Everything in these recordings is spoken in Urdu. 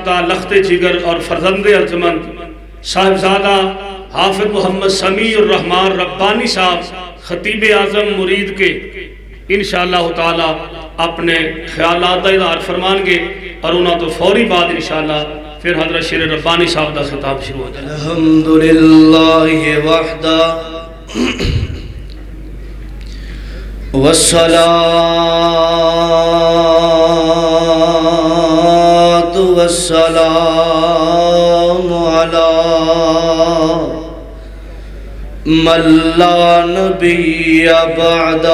ضابطہ لخت جگر اور فرزند ارجمند صاحبزادہ حافظ محمد سمیع الرحمن ربانی صاحب خطیب اعظم مرید کے انشاءاللہ تعالی اپنے خیالات کا اظہار فرمان گے اور انہوں تو فوری بعد انشاءاللہ پھر حضرت شیر ربانی صاحب کا خطاب شروع ہو جائے. الحمدللہ وحدہ والصلاة والسلام على من لا نبي بعد.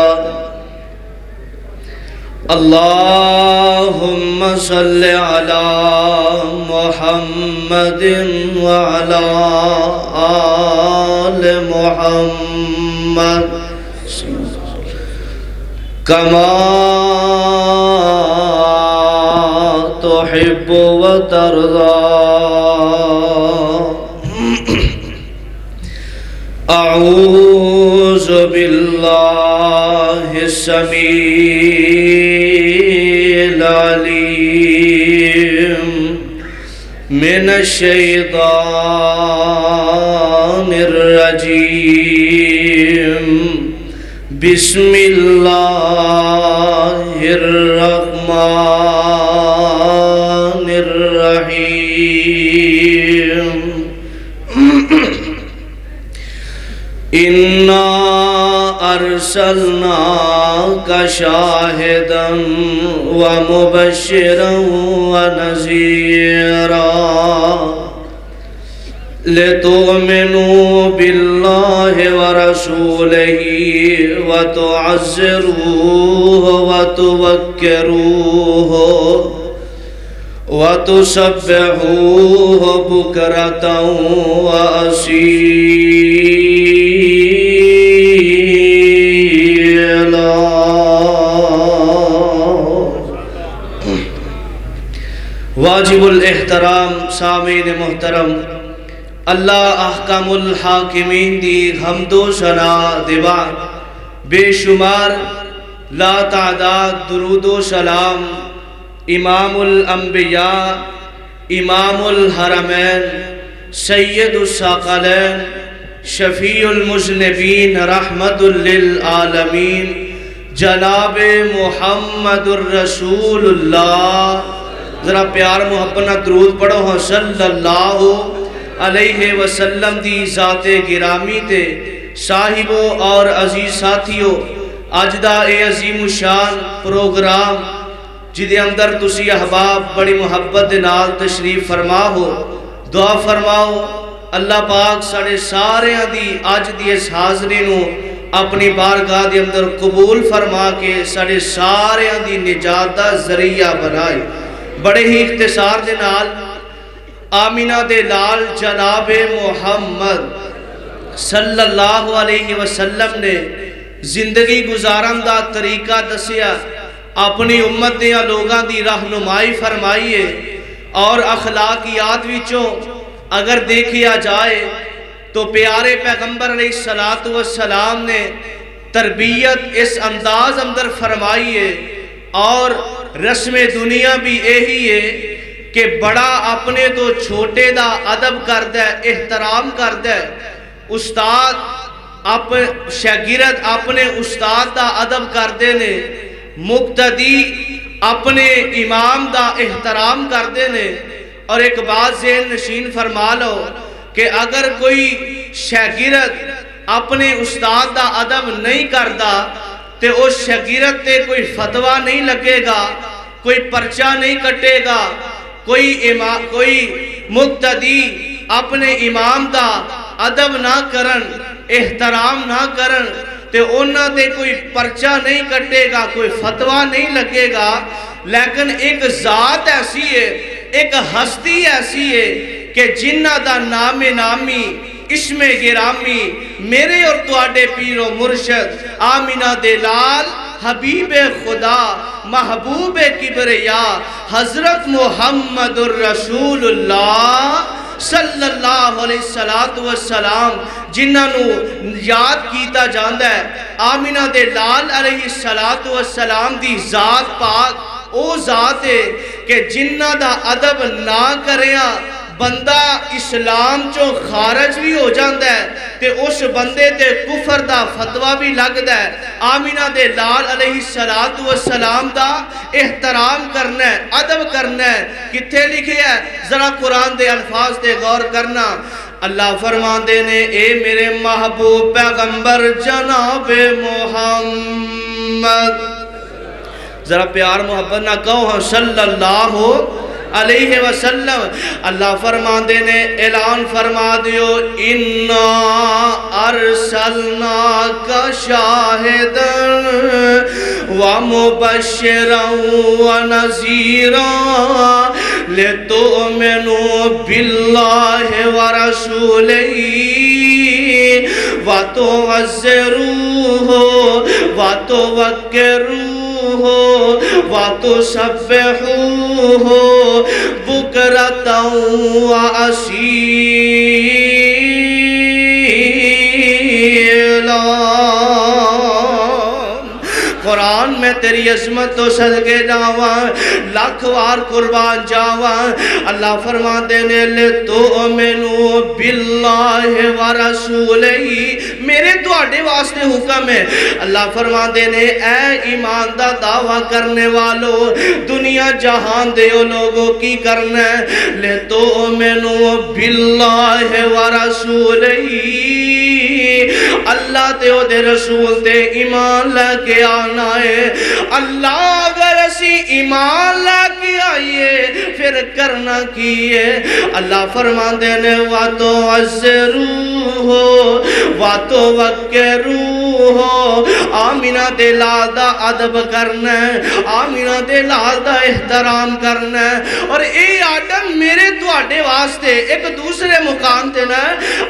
اللهم صل على محمد وعلى آل محمد كما تحب وترضى. أعوذ بالله السميع العليم من الشيطان الرجيم. بسم الله الرحمن الرحيم. إنا أرسلناك شاهدا ومبشرا ونذيرا لتؤمنوا بالله ورسوله وتعزروه وتوكروه وتسبحوه بكرة وأصيلا. واجب الاحترام سامعین محترم، اللہ احکم الحاکمین دی حمد و ثنا دیوان بے شمار لا تعداد درود و سلام امام الانبیاء امام الحرمین سید الثقلین شفیع المذنبین رحمت للعالمین جناب محمد الرسول اللہ. ذرا پیار محبت درود پڑھو ہاں صلی اللہ علیہ وسلم دی ذات گرامی تے صاحبو اور عزیز ساتھیو. اج دا اے عظیم الشان پروگرام جدے اندر تسی احباب بڑی محبت دے نال تشریف فرما ہو، دعا فرماؤ اللہ پاک ساڑے سارے دی اج دی اس حاضری نو اپنی بارگاہ دے اندر قبول فرما کے ساڑے سارے دی نجات دا ذریعہ بنائے. بڑے ہی اختصار دے نال آمینہ دے لال جناب محمد صلی اللہ علیہ وسلم نے زندگی گزارن دا طریقہ دسیا، اپنی امت دیا لوگاں دی رہنمائی فرمائیے اور اخلاقیات وچوں اگر دیکھیا جائے تو پیارے پیغمبر علیہ السلام نے تربیت اس انداز اندر فرمائیے اور رسم دنیا بھی یہی ہے کہ بڑا اپنے تو چھوٹے دا ادب کردہ احترام کردہ، استاد شاگرد اپنے استاد دا ادب کردے نے، مقتدی اپنے امام دا احترام کردے نے. اور ایک بات ذہن نشین فرما لو کہ اگر کوئی شاگرد اپنے استاد دا ادب نہیں کردا تے اس شاگرد تے کوئی فتوہ نہیں لگے گا، کوئی پرچہ نہیں کٹے گا، کوئی مقتدی اپنے امام دا ادب نہ کرن احترام نہ کرن تے انہاں تے کوئی پرچہ نہیں کٹے گا، کوئی فتوہ نہیں لگے گا. لیکن ایک ذات ایسی ہے، ایک ہستی ایسی ہے کہ جنہ دا نام نامی اسم گرامی میرے اور تواڈے پیر و مرشد آمینہ دے لال حبیب خدا محبوب کبریا حضرت محمد الرسول اللہ صلی اللہ علیہ وسلم جنہاں نو یاد کیتا جاندہ ہے. آمینہ دے لال علیہ السلام دی ذات پاک او ذات ہے کہ جنہ دا ادب نہ کریاں بندہ اسلام چو خارج بھی ہو جاندہ ہے تے اس بندے تے کفر دا فتوہ بھی لگدا ہے. آمینہ دے لال علیہ السلام دا احترام کرنا ہے، ادب کرنا ہے. کتھے لکھے ہے؟ ذرا قرآن دے الفاظ تے غور کرنا. اللہ فرماندے نے اے میرے محبوب پیغمبر جناب محمد، ذرا پیار محبت نہ کہو ہاں صلی اللہ علیہ وسلم. اللہ فرماندے نے اعلان فرما دیو اِنَّا أَرْسَلْنَاكَ شَاهِدًا وَمُبَشِّرًا وَنَذِيرًا لِتُؤْمِنُوا بِاللَّهِ وَرَسُولِهِ وَتُعَزِّرُوهُ وَتُوَقِّرُوهُ وَتُسَبِّحُوهُ بُكْرَةً وَأَصِيلًا. قرآن میں تیری عظمت تو صدقے جاواں، لاکھ وار قربان جاواں. اللہ فرماتے نے لِتُؤْمِنُوا بِاللَّهِ وَرَسُولِهِ، میرے تواڈے واسطے حکم ہے. اللہ فرماتے نے اے ایمان دا دعویٰ کرنے والو، دنیا جہان دے او لوگوں کی کرنا ہے. لِتُؤْمِنُوا بِاللَّهِ وَرَسُولِهِ، اللہ تے او دے رسول تے ایمان لے کے آنا ہے. اللہ اگر اسی ایمان لے کے آئیے پھر کرنا کیے. اللہ فرماندے نے وَتُعَزِّرُوهُ وَتُوَقِّرُوهُ، آمینہ دے لال دا ادب کرنا ہے، آمینہ دے لال دا احترام کرنا ہے. اور اے آدم میرے تواڈے واسطے ایک دوسرے مقام تے نا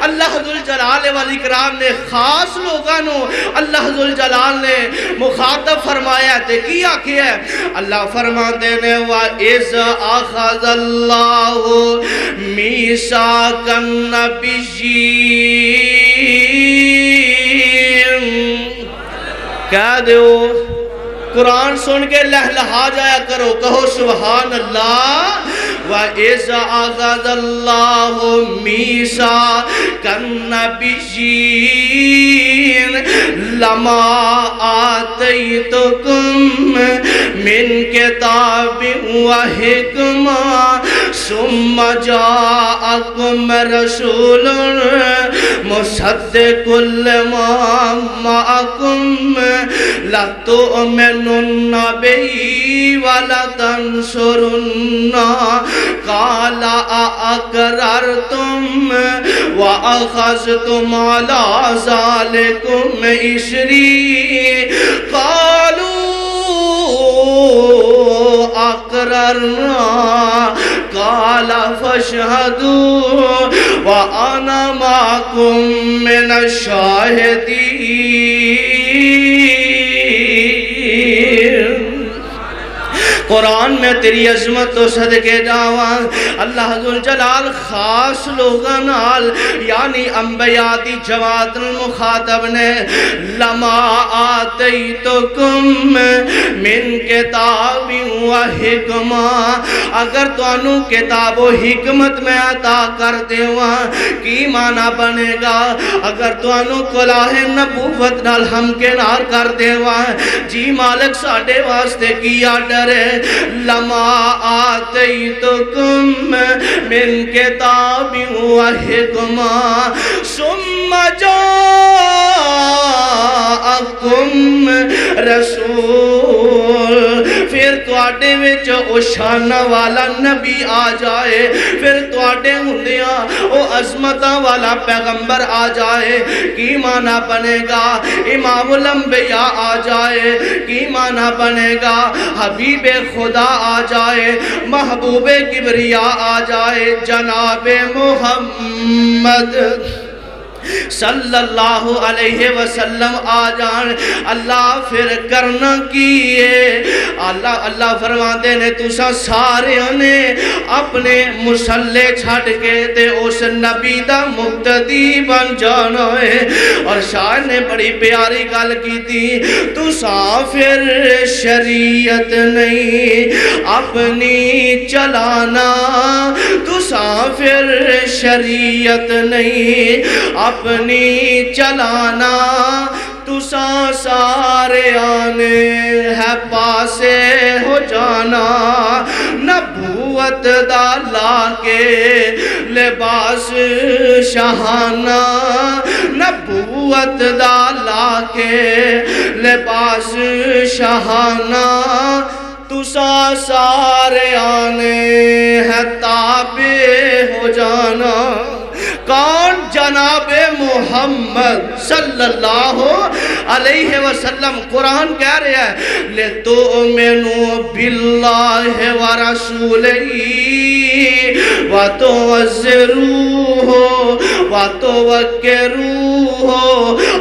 اللہ ذوالجلال والاکرام نے خاص لوگانوں اللہ ذوالجلال نے مخاطب فرمایا تے کی آکھیا ہے؟ اللہ فرماتے نے وَإِذْ أَخَذَ اللَّهُ مِيثَاقَ النَّبِيِّينَ. کہہ دیو قرآن سن کے لہلہا جایا کرو، کہو سبحان اللہ. وَإِذْ أَخَذَ اللَّهُ مِيثَاقَ النَّبِيِّينَ لَمَا آتَيْتُكُم مِّن كِتَابٍ وَحِكْمَةٍ ثُمَّ جَاءَكُمْ رَسُولٌ مُصَدِّقٌ لِّمَا مَعَكُمْ لَتُؤْمِنُنَّ بِهِ وَلَتَنصُرُنَّهُ قَالَ أَأَقْرَرْتُمْ وَأَخَذْتُمْ عَلَى ذَلِكُمْ إِصْرِي قَالُوا أَقْرَرْنَا قَالَ فَاشْهَدُوا وَأَنَا مَعَكُمْ مِنَ الشَّاهِدِينَ. قرآن میں تیری عظمت تو صدقے جاواں. اللہ ذوالجلال خاص لوگاں نال یعنی انبیاء دی جماعت المخاطب نے لما آتیتکم من کتاب و حکمہ، اگر تو انو کتاب و حکمت میں عطا کر دیواں کی معنی بنے گا؟ اگر تو انو کلاہ نبوت نال ہمکنار کر دیواں جی مالک ساڑے واسطے کیا ڈرے. لما آتیتکم من کتاب و حکمہ ثم جاءکم رسول، پھر تواڈے وچ او شان والا نبی آ جائے، پھر تواڈے ہوندیاں او عظمتاں والا پیغمبر آ جائے کی معنی بنے گا؟ امام الانبیاء آ جائے کی معنی بنے گا؟ حبیب خدا آ جائے، محبوب کبریا آ جائے، جناب محمد صلی اللہ علیہ وسلم آ جان اللہ پھر کرنا کیے اللہ فرماندے نے تساں سارے نے اپنے مسلے چھڑ کے تے اس نبی دا مقتدی بن جانا ہے اور شاعر نے بڑی پیاری گل کی تھی تساں پھر شریعت نہیں اپنی چلانا تساں پھر شریعت نہیں اپنی چلانا تساں سارے آنے ہے پاسے ہو جانا نبوت دا لا کے لباس شہانہ نبوت دا لا کے لباس شہانہ تساں سارے آنے ہے تابع ہو جانا کون جناب محمد صلی اللہ علیہ وسلم قرآن کہہ رہا ہے لِتُؤْمِنُوا بِاللَّهِ وَرَسُولِهِ وَتُعَزِّرُوهُ وَتُوَقِّرُوهُ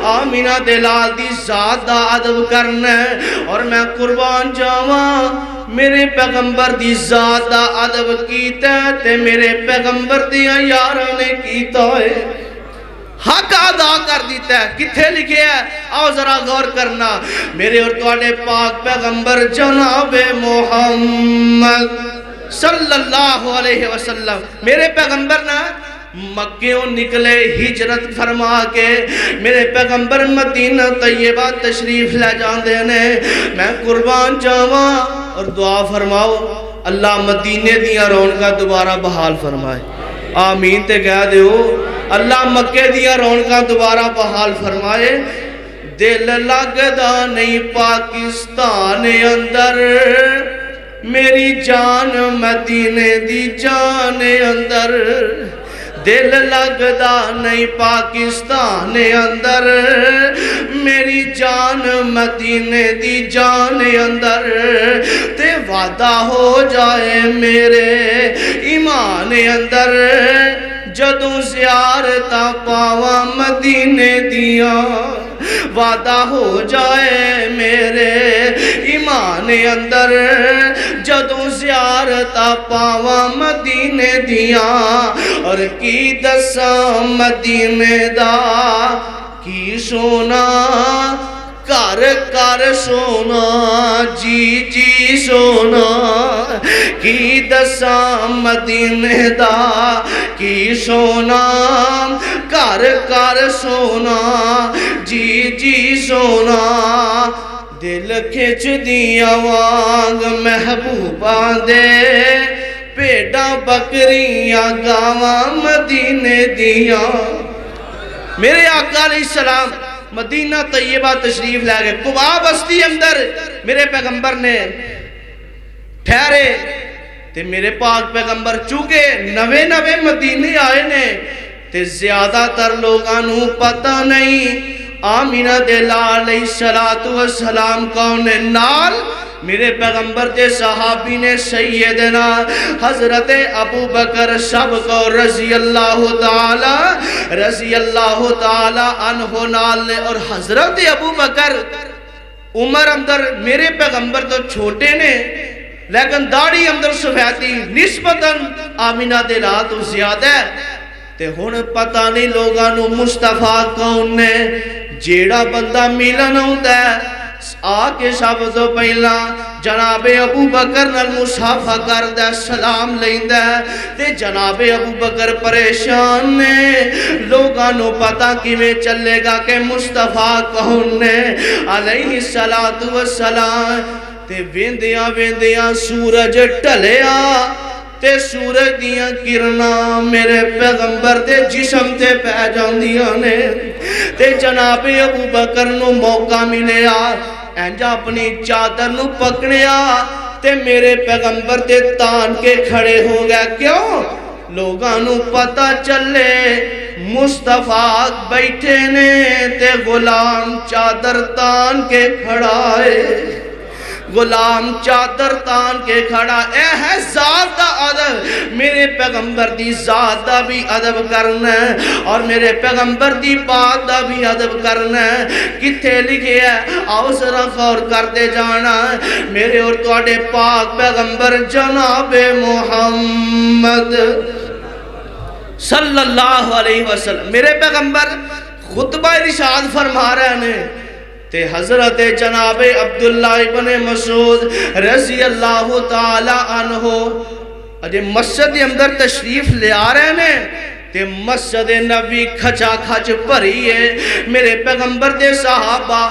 آمینہ دلال دی ذات دا ادب کرنا ہے اور میں قربان جاواں میرے پیغمبر دی ذات دا ادب کیتا ہے تے میرے پیغمبر دیا یاراں نے کیتا ہے حق ادا کر دیتا ہے کتھے لکھے ہے آؤ ذرا غور کرنا میرے اور تواڈے پاک پیغمبر جناب محمد صلی اللہ علیہ وسلم میرے پیغمبر نا مکیوں نکلے ہجرت فرما کے میرے پیغمبر مدینہ طیبہ تشریف لے جاندے نے میں قربان جاواں اور دعا فرماؤ اللہ مدینے دیاں رونقاں دوبارہ بحال فرمائے آمین تے کہہ دیو اللہ مکے دیاں رونقاں دوبارہ بحال فرمائے دل لگدا نہیں پاکستان اندر میری جان مدینے دی جان اندر دل لگدا نہیں پاکستان اندر میری جان مدینے دی جان اندر تے وعدہ ہو جائے میرے ایمان اندر جدوں زیارتاں پاواں مدینے دیاں وعدہ ہو جائے میرے ایمان اندر جدوں زیارتاں پاواں مدینے دیاں اور کی دساں مدینے دا کی سونا کر کر سونا جی جی سونا کی دساں مدینے دا کی سونا کر کر سونا جی جی سونا دل کھچ دیا وانگ محبوباں دے پیڑاں بکریاں گاواں مدینے دیاں میرے آقا علیہ السلام مدینہ طیبہ تشریف لے گئے قباء بستی اندر میرے پیغمبر نے ٹھہرے تے میرے پاک پیغمبر چونکہ نوے نوے مدینے آئے نے تے زیادہ تر لوگاں نو پتہ نہیں آمینہ دے لال علیہ السلام کون نال میرے پیغمبر دے صحابی نے سیدنا حضرت ابو بکر سب کو رضی اللہ تعالی عنہ نال نے اور حضرت ابو بکر عمر اندر میرے پیغمبر تو چھوٹے نے لیکن داڑھی اندر سفیدی نسبتاً آمینہ دے لا تو زیادہ ہے تے ہن پتہ نہیں لوگاں نو مصطفیٰ کون نے جیڑا بندہ ملن ہوندا ہے آکے سب تو پہلا جناب ابو بکر نال مصافحہ کردہ سلام لیندہ تے جناب ابو بکر پریشان نے لوگاں نو پتہ کیویں چلے گا کہ مصطفیٰ کون نے علیہ السلام تے ویندیاں ویندیاں سورج ٹلیا تے سورج دیاں کرنا میرے پیغمبر دے جسم تے پہ جاندیاں نے تے جناب ابو بکر نو موقع ملیا انجا اپنی چادر نو پکڑیا تے میرے پیغمبر دے تان کے کھڑے ہو گیا کیوں لوگاں نو پتہ چلے مصطفیٰ بیٹھے نے تے غلام چادر تان کے کھڑائے غلام چادر تان کے کھڑا، اے ہے ذات دا ادب، میرے پیغمبر دی ذات دا بھی ادب کرنا ہے اور میرے پیغمبر دی بات دا بھی ادب کرنا ہے۔ کتھے لکھے ہے؟ آؤ ذرا غور کرتے جانا، میرے اور تواڈے پاک پیغمبر جناب محمد صلی اللہ علیہ وسلم، میرے پیغمبر خطبہ ارشاد فرما رہے ہیں تے حضرت جناب عبداللہ ابن مسعود رضی اللہ تعالی عنہ اجے مسجد کے اندر تشریف لے آ رہے ہیں تے مسجد نبی کھچا کھچ بھری ہے، میرے پیغمبر دے صحابہ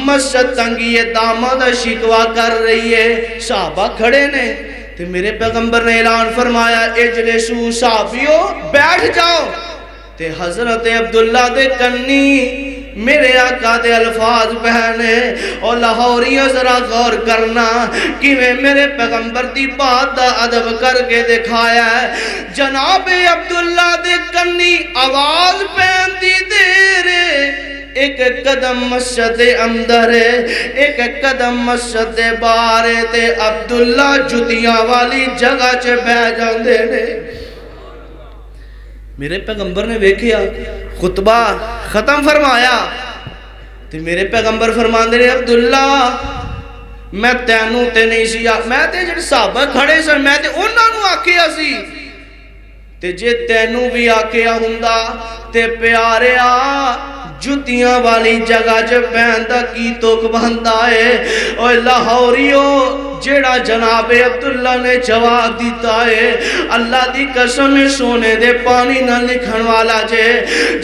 مسجد تنگی داماد شکوا کر رہی ہے، صحابہ کھڑے نے تے میرے پیغمبر نے اعلان فرمایا اجلسو صحابیو بیٹھ جاؤ، تے حضرت عبداللہ دے کنی میرے آقا دے الفاظ پہنے اور لاہوریوں ذرا غور کرنا کہ میں میرے پیغمبر دی بات دا ادب کر کے دکھایا ہے۔ جناب عبداللہ دے کنی آواز پہن دی دے ایک قدم مسجد اندر ہے، ایک قدم مسجد باہر ہے تے عبداللہ جتیاں والی جگہ چ بہ جاندے نے۔ میرے پیغمبر نے ویکھیا خطبہ ختم فرمایا تے میرے پیغمبر فرماندے نے عبداللہ میں تینوں تے نہیں سی، میں تے جڑے صحابہ کھڑے سن میں تے انہاں نوں آکھیا سی تے جے تینوں بھی آکھیا ہوندا تے پیاریا جتیاں والی جگہ جب بہندہ کی توک بہندہ ہے۔ اور لاہوریو جیڑا جناب عبداللہ نے جواب دیتا ہے اللہ دی قسم سونے دے پانی نہ لکھن والا جے،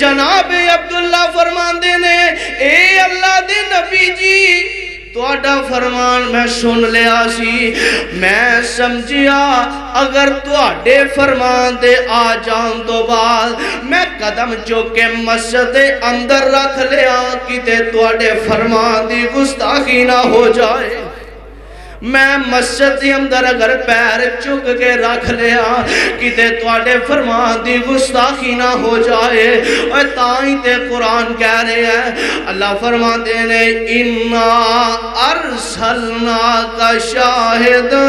جناب عبداللہ فرماندے نے اے اللہ دے نبی جی تواڈا فرمان میں سن لیا سی، میں سمجھیا اگر تواڈے فرمان دے آ جان تو بعد میں قدم چوکے مسجد اندر رکھ لیا کتے تواڈے فرمان دی گستاخی نہ ہو جائے، میں مسجد دی اندر اگر پیر چک کے رکھ لیا کتے تواڈے فرمان دی گستاخی نہ ہو جائے۔ اور تائیں تے قرآن کہہ رہے ہیں اللہ فرماتے ہیں اِنَّا أَرْسَلْنَاكَ شَاهِدًا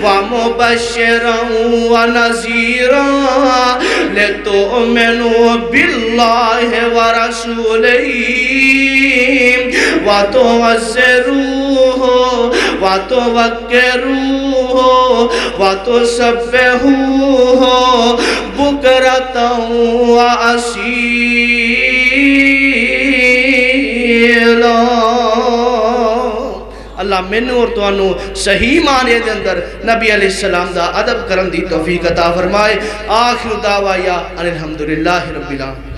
وَمُبَشِّرًا وَنَذِيرًا لِتُؤْمِنُوا بِاللَّهِ وَرَسُولِهِ وَتُعَزِّرُوهُ وَتُوَقِّرُوهُ وَتُسَبِّحُوهُ بُكْرَةً وَأَصِيلًا۔ اللہ منو اور توانو صحیح معنی دے اندر نبی علیہ السلام دا ادب کرن دی توفیق عطا فرمائے۔ آخر دعوایا الحمدللہ رب العالمین۔